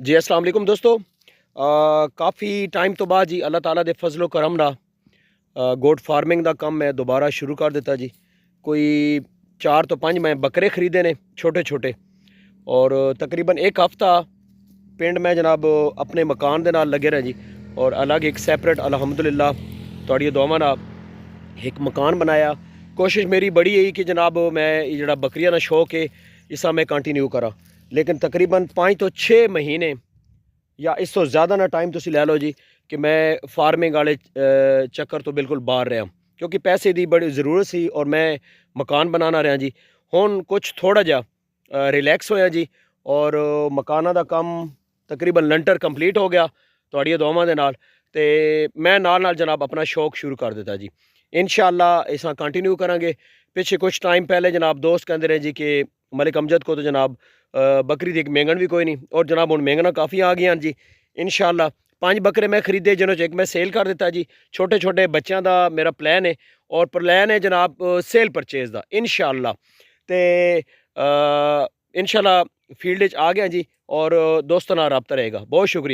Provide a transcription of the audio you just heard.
जी अस्सलाम वालेकुम दोस्तों। काफ़ी टाइम तो बाद जी अल्लाह ताला दे फजलो करम ना गोट फार्मिंग का काम मैं दोबारा शुरू कर दिता जी। कोई 4 तो 5 मैं बकरे खरीदे ने छोटे छोटे, और तकरीबन एक हफ्ता पिंड में जनाब अपने मकान दे नाल लगे रहे जी। और अलग एक सैपरेट अल्हम्दुलिल्लाह तुहाड़ी दुआवां नाल एक मकान बनाया। कोशिश मेरी बड़ी है कि जनाब मैं जड़ा बकरियां का शौक है इसा मैं कंटिन्यू करा, लेकिन तकरीबन 5 तो 6 महीने या इस तो ज़्यादा ना टाइम तुसी लै लो जी कि मैं फार्मिंग वाले चक्कर तो बिल्कुल बाहर रहा, क्योंकि पैसे की बड़ी ज़रूरत सी और मैं मकान बनाना रहा जी। हुण कुछ थोड़ा जा रिलैक्स होया जी, और मकाना का काम तकरीबन लंटर कंप्लीट हो गया तुहाड़ियां दुआवां दे नाल, ते मैं नाल जनाब अपना शौक शुरू कर दिता जी। इंशाअल्लाह इसा कंटिन्यू करांगे। पिछे कुछ टाइम पहले जनाब दोस्त कहते रहे जी कि मलिक अमजद को तो जनाब बकरी दी एक मेंगन भी कोई नहीं, और जनाब हुण मेंगना काफ़ी आ गई जी। इंशाअल्लाह 5 बकरे मैं खरीदे जिन्हों एक मैं सेल कर दिता जी। छोटे छोटे बच्चों का मेरा प्लान है, और प्लान है जनाब सेल परचेज का इंशाअल्लाह। तो इंशाअल्लाह फील्ड आ गया जी, और दोस्तों नाल राबता रहेगा। बहुत शुक्रिया।